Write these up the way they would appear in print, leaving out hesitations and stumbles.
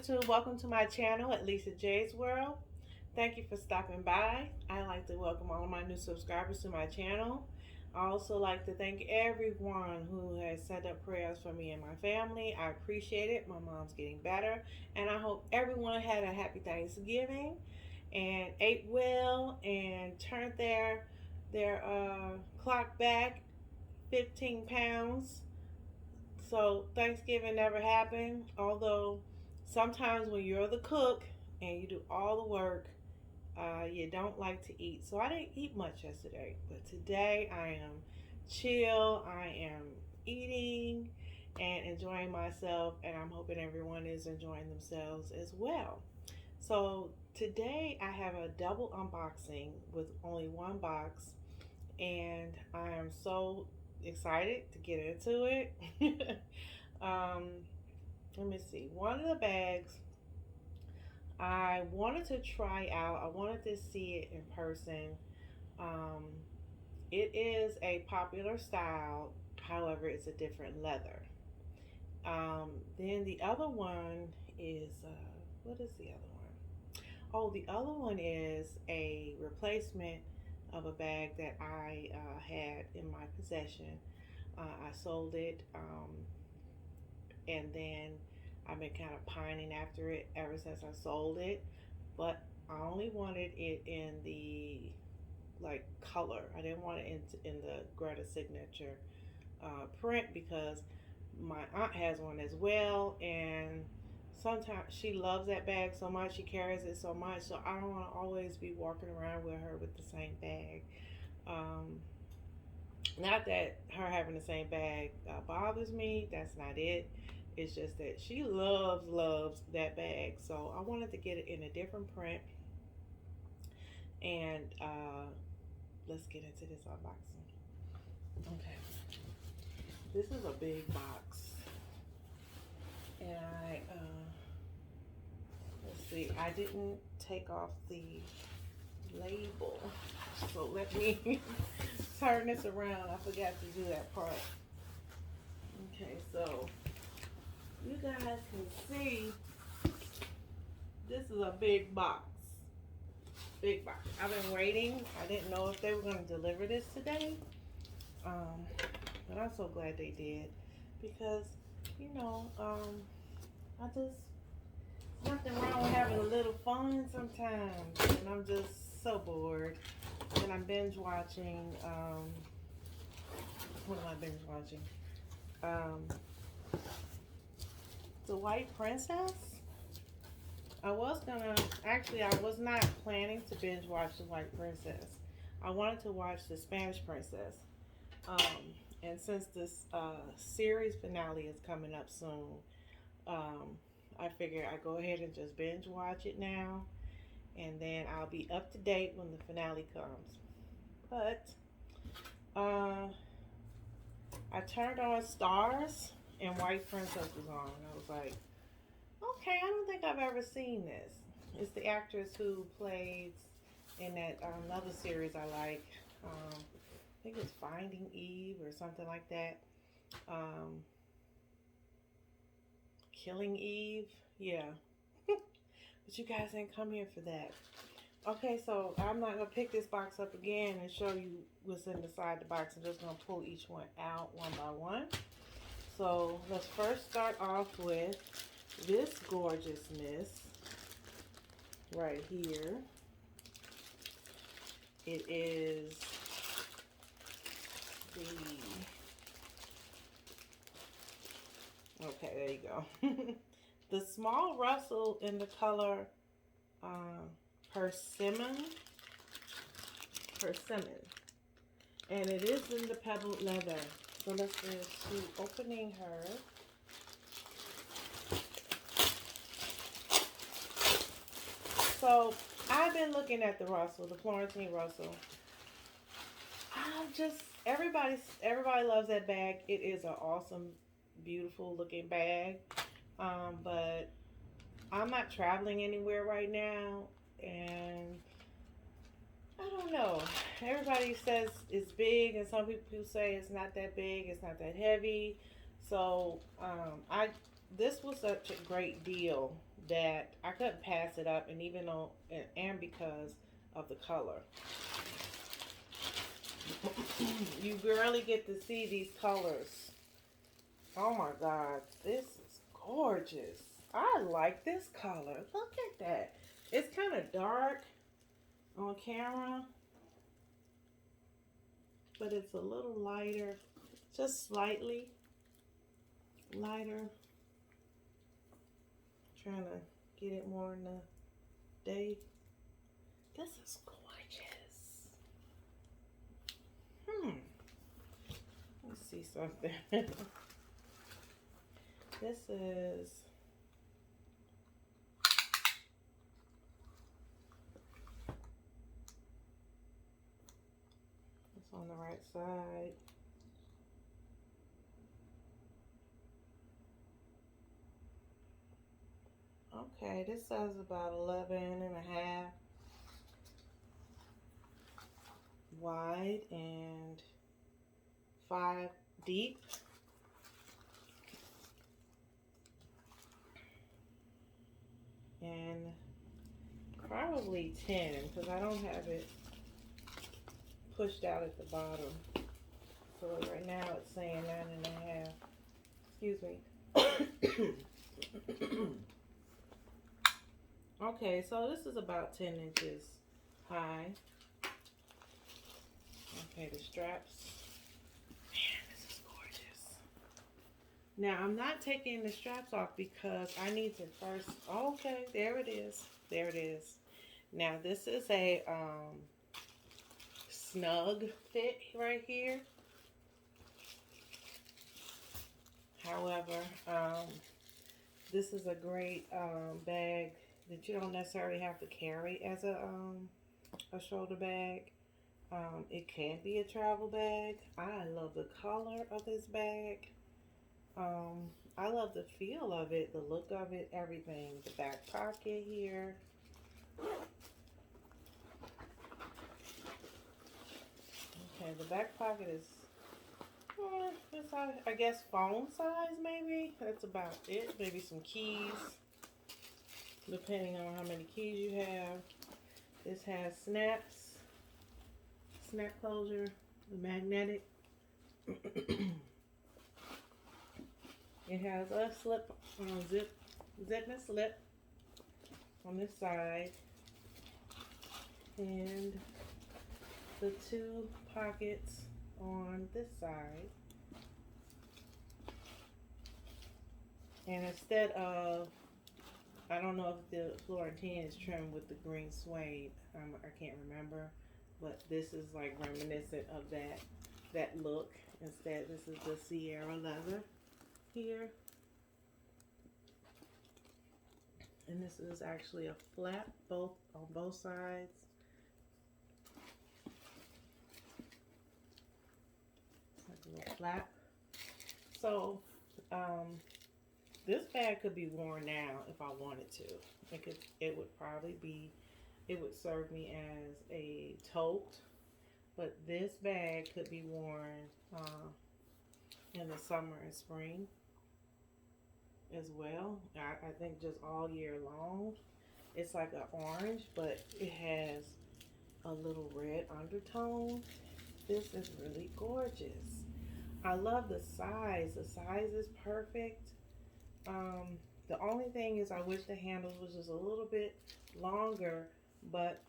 YouTube, welcome to my channel at Lisa J's World. Thank you for stopping by. I'd like to welcome all of my new subscribers to my channel. I also like to thank everyone who has sent up prayers for me and my family. I appreciate it. My mom's getting better, and I hope everyone had a happy Thanksgiving and ate well and turned their clock back 15 pounds. So Thanksgiving never happened, although sometimes when you're the cook and you do all the work, you don't like to eat. So I didn't eat much yesterday, but today I am chill. I am eating and enjoying myself, and I'm hoping everyone is enjoying themselves as well. So today I have a double unboxing with only one box, and I am so excited to get into it. um, Let me see. One of the bags I wanted to try out. I wanted to see it in person. Um, it is a popular style, however, it's a different leather. Then the other one is what is the other one? Oh, the other one is a replacement of a bag that I had in my possession. I sold it, and then I've been kind of pining after it ever since I sold it. But I only wanted it in the like color. I didn't want it in the Greta signature print because my aunt has one as well, and sometimes she loves that bag so much, she carries it so much, so I don't want to always be walking around with her with the same bag. Not that her having the same bag bothers me, that's not it. It's just that she loves that bag, so I wanted to get it in a different print. And let's get into this unboxing. Okay, this is a big box, and let's see, I didn't take off the label, so let me turn this around. I forgot to do that part. Okay, so you guys can see this is a big box. Big box. I've been waiting. I didn't know if they were going to deliver this today. But I'm so glad they did, because you know, nothing wrong with having a little fun sometimes, and I'm just so bored. And I'm binge watching. What am I binge watching? The White Princess. I was not planning to binge watch The White Princess. I wanted to watch The Spanish Princess. And since this series finale is coming up soon, I figured I'd go ahead and just binge watch it now, and then I'll be up to date when the finale comes. But I turned on Stars, and White Princess was on. I was like, okay, I don't think I've ever seen this. It's the actress who plays in that another series I like. I think it's Finding Eve or something like that. Killing Eve. Yeah. But you guys ain't come here for that. Okay, so I'm not going to pick this box up again and show you what's inside the box. I'm just going to pull each one out one by one. So let's first start off with this gorgeousness right here. It is okay, there you go. The small rustle in the color persimmon, and it is in the pebbled leather. So let's get to opening her. So I've been looking at the Russell, the Florentine Russell. Everybody loves that bag. It is an awesome, beautiful looking bag. But I'm not traveling anywhere right now, and I don't know. Everybody says it's big, and some people say it's not that big, it's not that heavy. So this was such a great deal that I couldn't pass it up, and even though, and because of the color. You rarely get to see these colors. Oh my God, this is gorgeous. I like this color. Look at that. It's kind of dark on camera, but it's a little lighter, just slightly lighter. Trying to get it more in the day. This is gorgeous. Let's see something. This is it's on the right side. Okay, this says about 11 and a half wide and 5 deep. And probably 10 because I don't have it pushed out at the bottom. So right now it's saying 9 and a half. Excuse me. Okay, so this is about 10 inches high. Okay, the straps. Man, this is gorgeous. Now, I'm not taking the straps off because I need to first... Okay, there it is. There it is. Now, this is a snug fit right here. However, this is a great bag that you don't necessarily have to carry as a shoulder bag. It can be a travel bag. I love the color of this bag. I love the feel of it, the look of it, everything. The back pocket here. Okay, the back pocket is, it's, I guess, phone size maybe. That's about it. Maybe some keys, depending on how many keys you have. This has snaps, snap closure, the magnetic. It has a slip, zip and slip on this side, and the 2 pockets on this side. And instead of, I don't know if the Florentine is trimmed with the green suede, I can't remember, but this is like reminiscent of that look. Instead, this is the Sierra leather here, and this is actually a flap on both sides. It's like a little flap. So this bag could be worn now if I wanted to. It would probably be, it would serve me as a tote, but this bag could be worn in the summer and spring as well. I think just all year long. It's like an orange, but it has a little red undertone. This is really gorgeous. I love the size. The size is perfect. The only thing is I wish the handles was just a little bit longer, but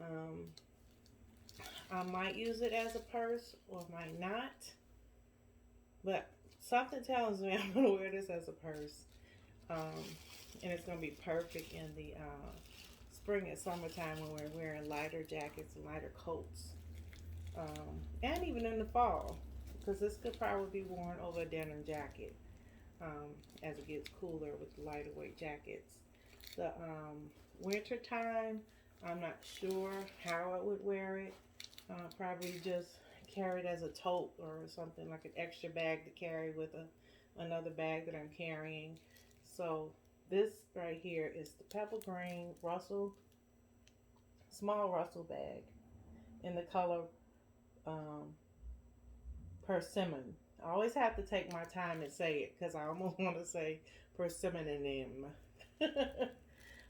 I might use it as a purse or might not. But something tells me I'm going to wear this as a purse. And it's going to be perfect in the spring and summertime when we're wearing lighter jackets and lighter coats. And even in the fall, because this could probably be worn over a denim jacket as it gets cooler with lighter weight jackets. The winter time, I'm not sure how I would wear it. Probably just carry it as a tote or something, like an extra bag to carry with another bag that I'm carrying. So this right here is the pepper green Russell, small Russell bag in the color persimmon. I always have to take my time and say it because I almost want to say persimmon.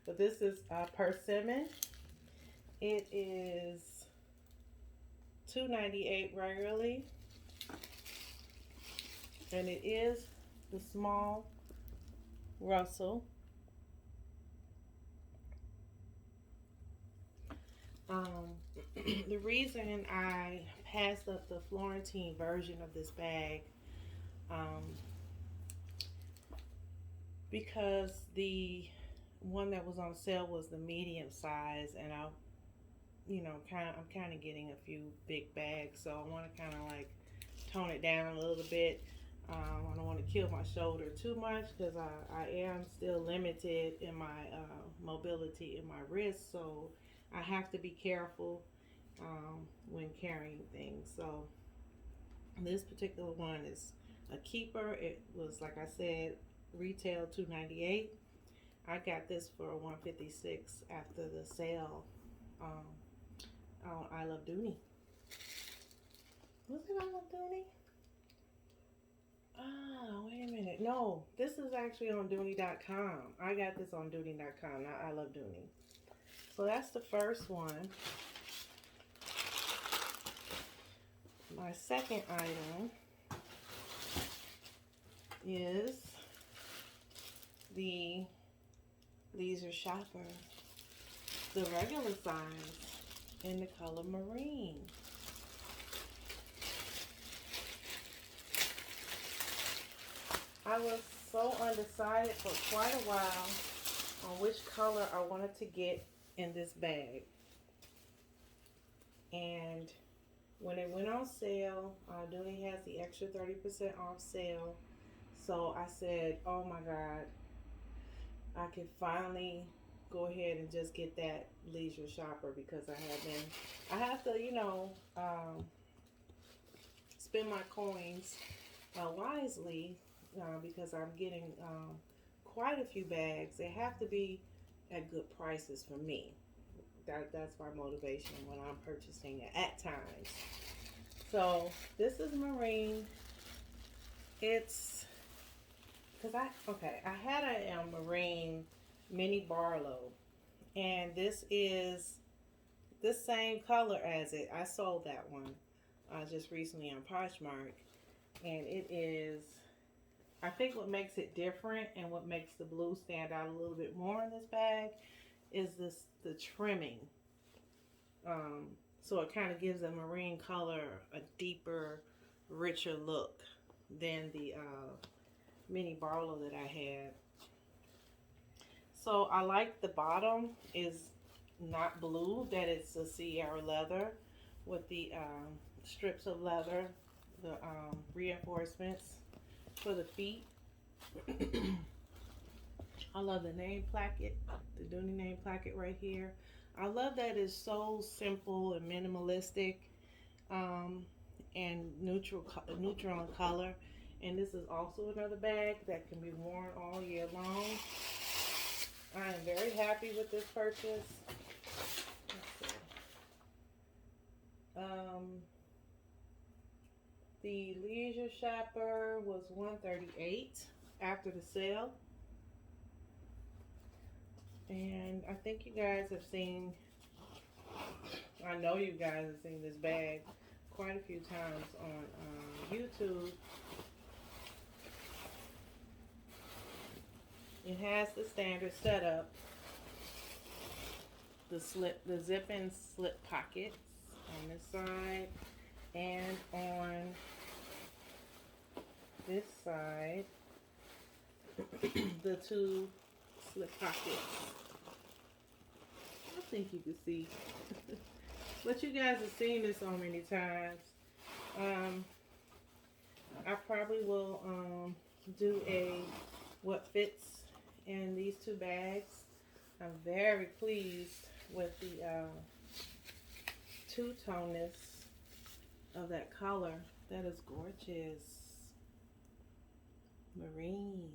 But this is persimmon. It is $2.98 regularly, and it is the small Russell. The reason I passed up the Florentine version of this bag, um, because the one that was on sale was the medium size, and I'm kind of getting a few big bags, so I want to kind of like tone it down a little bit. I don't want to kill my shoulder too much because I am still limited in my mobility in my wrist, so I have to be careful when carrying things. So this particular one is a keeper. It was, like I said, retail $2.98. I got this for $1.56 after the sale on I Love Dooney. Was it I Love Dooney? Wait a minute. No, this is actually on Dooney.com. I got this on Dooney.com, not I Love Dooney. So that's the first one. My second item is the Leisure Shopper, the regular size in the color Marine. I was so undecided for quite a while on which color I wanted to get in this bag. And when it went on sale, Dooney has the extra 30% off sale. So I said, oh my God, I can finally go ahead and just get that Leisure Shopper, because I have to, spend my coins wisely, because I'm getting quite a few bags. They have to be at good prices for me. That's my motivation when I'm purchasing it at times. So this is Marine. It's because I had a Marine Mini Barlow, and this is the same color as it. I sold that one just recently on Poshmark, and it is, I think what makes it different and what makes the blue stand out a little bit more in this bag is the trimming. So it kind of gives the marine color a deeper, richer look than the Mini Barlow that I had. So I like the bottom is not blue, that it's a Sierra leather with the strips of leather, the reinforcements for the feet. I love the name placket, the Dooney name placket right here. I love that it's so simple and minimalistic, and neutral in color. And this is also another bag that can be worn all year long. I am very happy with this purchase. Let's see. The Leisure Shopper was $138 after the sale. And I think you guys have seen, I know you guys have seen this bag quite a few times on YouTube. It has the standard setup, the zip and slip pockets on this side, and on this side, the two slip pockets. I think you can see. But you guys have seen this so many times. I probably will do a what fits in these two bags. I'm very pleased with the two-toneness of that color. That is gorgeous. Marine.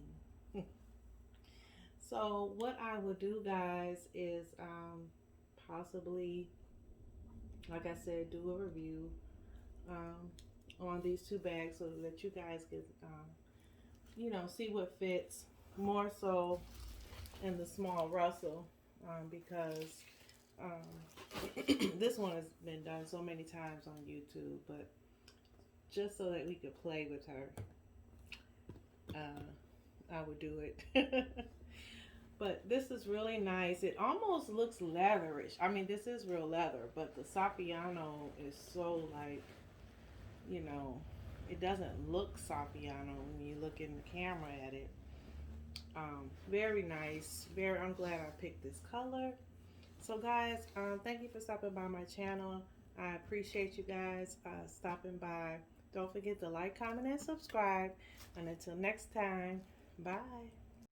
So what I would do, guys, is possibly, like I said, do a review on these two bags so that you guys can, see what fits more so in the small Russell. because this one has been done so many times on YouTube, but just so that we could play with her, I would do it. But this is really nice. It almost looks leatherish. I mean, this is real leather, but the Saffiano is so like, you know, it doesn't look Saffiano when you look in the camera at it. Very nice. I'm glad I picked this color. So guys, thank you for stopping by my channel. I appreciate you guys stopping by. Don't forget to like, comment, and subscribe. And until next time, bye.